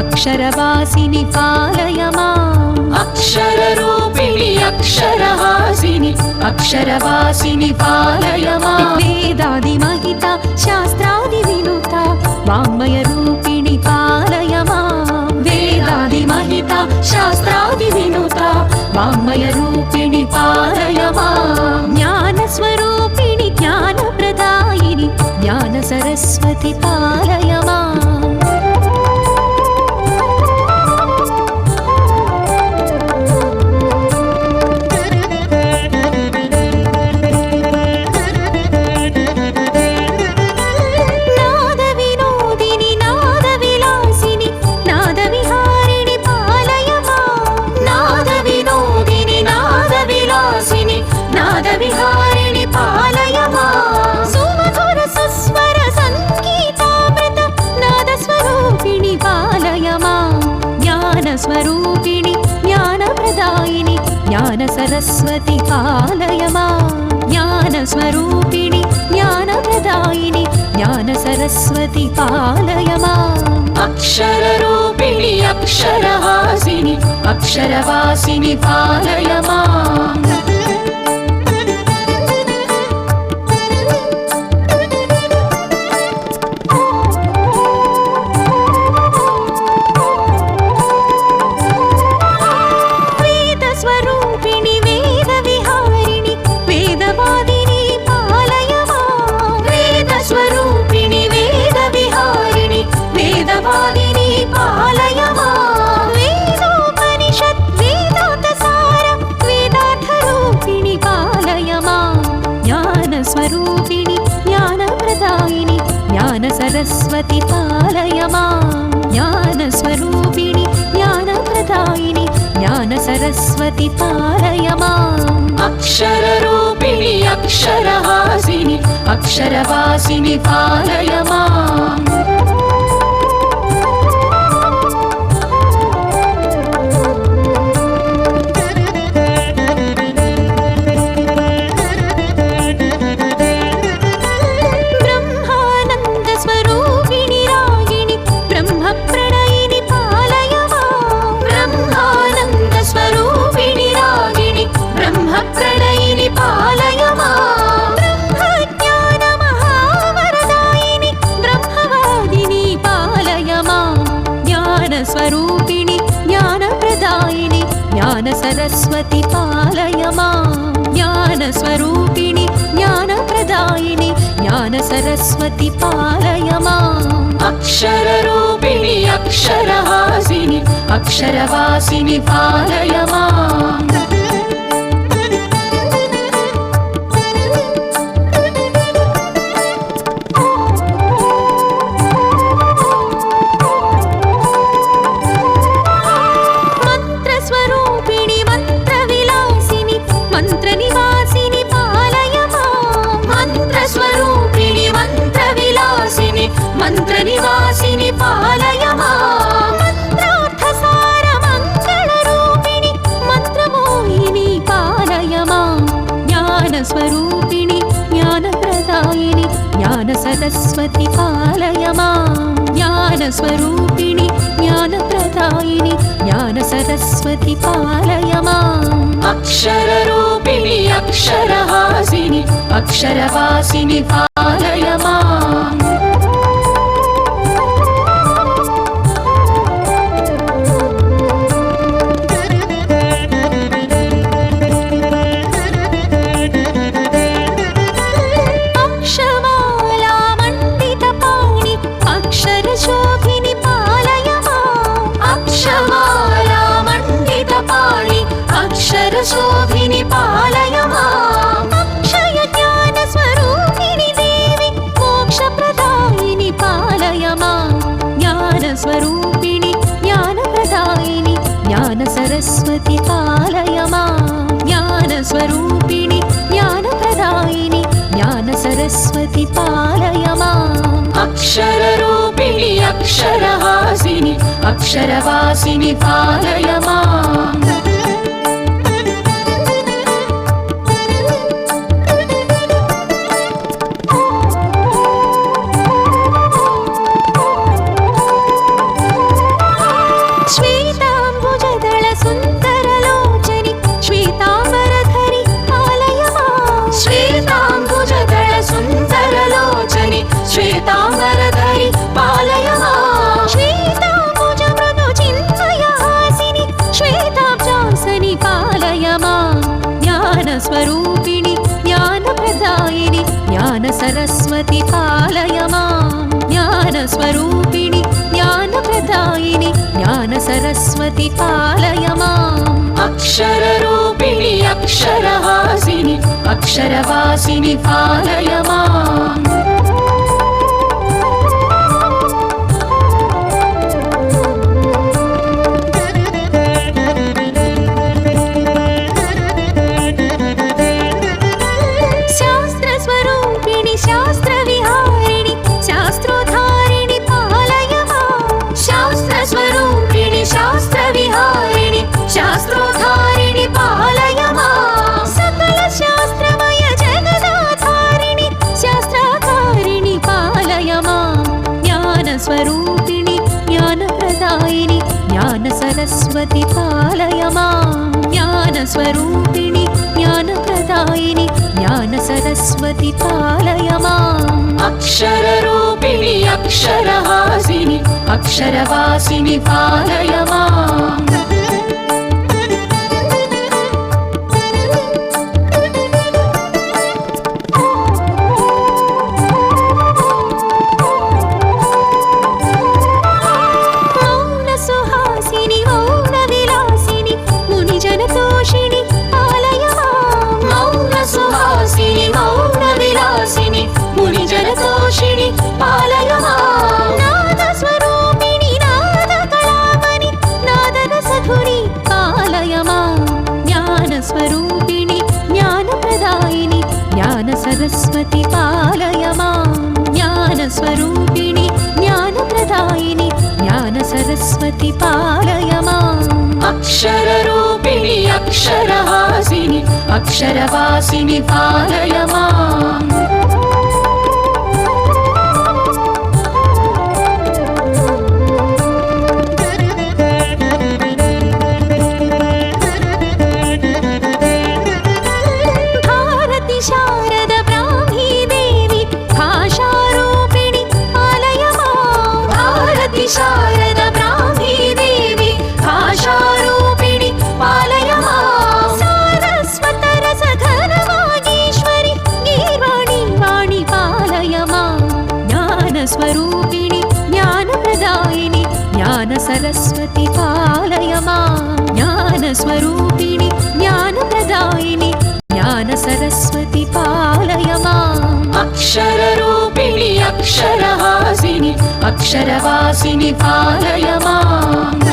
अक्षरवासिनि पालय माम् अक्षररूपिणि अक्षरहासिनि अक्षरवासिनि पालय माम् वेदादिमहिता शास्त्रादिविनुता वाङ्मयरूपिणि पालय माम् वेदादिमहिता शास्त्रादिविनुता वाङ्मयरूपिणि पालय माम् ज्ञानस्वरूपिणि ज्ञानप्रदायिनि ज्ञानसरस्वति पालय माम् नादविहारिणि पालय माम् सुमधुर सुस्वर संगीतामृत नादस्वरूपिणि पालय माम् ज्ञानस्वरूपिणि ज्ञानप्रदायिनि ज्ञानसरस्वति पालय माम् ज्ञानस्वरूपिणि ज्ञानप्रदायिनि ज्ञानसरस्वति पालय माम् अक्षररूपिणि अक्षरहासिनि अक्षरवासिनि पालय माम् स्वरूपिणि ज्ञानप्रदायिनि ज्ञानसरस्वति पालय माम् ज्ञानस्वरूपिणि ज्ञानप्रदायिनि ज्ञानसरस्वति पालय माम् अक्षररूपिणि अक्षरहासिनि अक्षरवासिनि पालय माम् पालय माम् ब्रह्मज्ञानमहावरदायिनि ब्रह्मवादिनि पालय माम् ज्ञानस्वरूपिणि ज्ञानप्रदायिनि ज्ञानसरस्वति पालय माम् ज्ञानस्वरूपिणि ज्ञानप्रदायिनि ज्ञानसरस्वति पालय माम् अक्षररूपिणि अक्षरहासिनि अक्षरवासिनि पालय माम् मंत्रनिवासिनि पालय माम् मंत्रार्थसार मंगलरूपिणि मंत्रमोहिनि पालय माम् ज्ञानस्वरूपिणि ज्ञानप्रदायिनि ज्ञानसरस्वति पालय माम् ज्ञानस्वरूपिणि ज्ञानप्रदायिनि ज्ञानसरस्वति पालय माम् अक्षररूपिणि अक्षरहासिनि अक्षरवासिनि पालय माम् शोभिनि पालय माम् अक्षय ज्ञान स्वरूपिणि देवि मोक्षप्रदायिनि पालय माम् ज्ञान स्वरूपिणि ज्ञानप्रदायिनि ज्ञानसरस्वति पालय माम् ज्ञान स्वरूपिणि ज्ञानप्रदायिनि ज्ञानसरस्वति पालय माम् अक्षररूपिणि अक्षरहासिनि अक्षरवासिनि पालय माम् ज्ञानस्वरूपिणि ज्ञानप्रदायिनि ज्ञानसरस्वति पालय माम् ज्ञानस्वरूपिणि ज्ञानप्रदायिनि ज्ञानसरस्वति पालय माम् अक्षररूपिणि अक्षरहासिनि अक्षरवासिनि पालय माम् शास्त्रस्वरूपिणि शास्त्रविहारिणि शास्त्रोद्धारिणि पालय माम् शास्त्रस्वरूपिणि शास्त्रविहारिणि शास्त्रोद्धारिणि पालय माम् सकलशास्त्रमय जगदाधारिणि शास्त्राधारिणि पालय माम् ज्ञानस्वरूपिणि ज्ञानप्रदायिनि ज्ञानसरस्वति पालय माम् ज्ञानस्वरूपिणि ज्ञानप्रदायिनि ज्ञानसरस्वति पालय माम् अक्षररूपिणि अक्षरहासिनि अक्षरवासिनि पालय माम् मौनसुहासिनि मौनविलासिनि मुनिजनतोषिणि पालय माम् मौनसुहासिनि मौनविलासिनि मुनिजनतोषिणि पालय माम् नादस्वरूपिणि नादकलामणि नादरसधुरि पालय माम् ज्ञानस्वरूपिणि ज्ञानप्रदायिनि ज्ञानसरस्वति पालय माम् ज्ञानस्वरूपिणि ज्ञानप्रदायिनि ज्ञानसरस्वति पालय माम् अक्षररूपिणि अक्षरहासिनि अक्षरवासिनि पालय माम् भारति शारद ब्राह्मी देवी भाषारूपिणि पालय माम् भारति शारद ब्राह्मी देवी भाषारूपिणि पालय माम् सारस्वतरसधनवागीश्वरि गीर्वाणि वाणि पालय माम् ज्ञानस्वरूपिणि ज्ञानप्रदायिनि ज्ञानसरस्वति पालय माम् ज्ञानस्वरूपिणि ज्ञानप्रदायिनि ज्ञानसरस्वति पालय माम् अक्षररूपिणि अक्षरहासिनि अक्षरवासिनि पालय माम्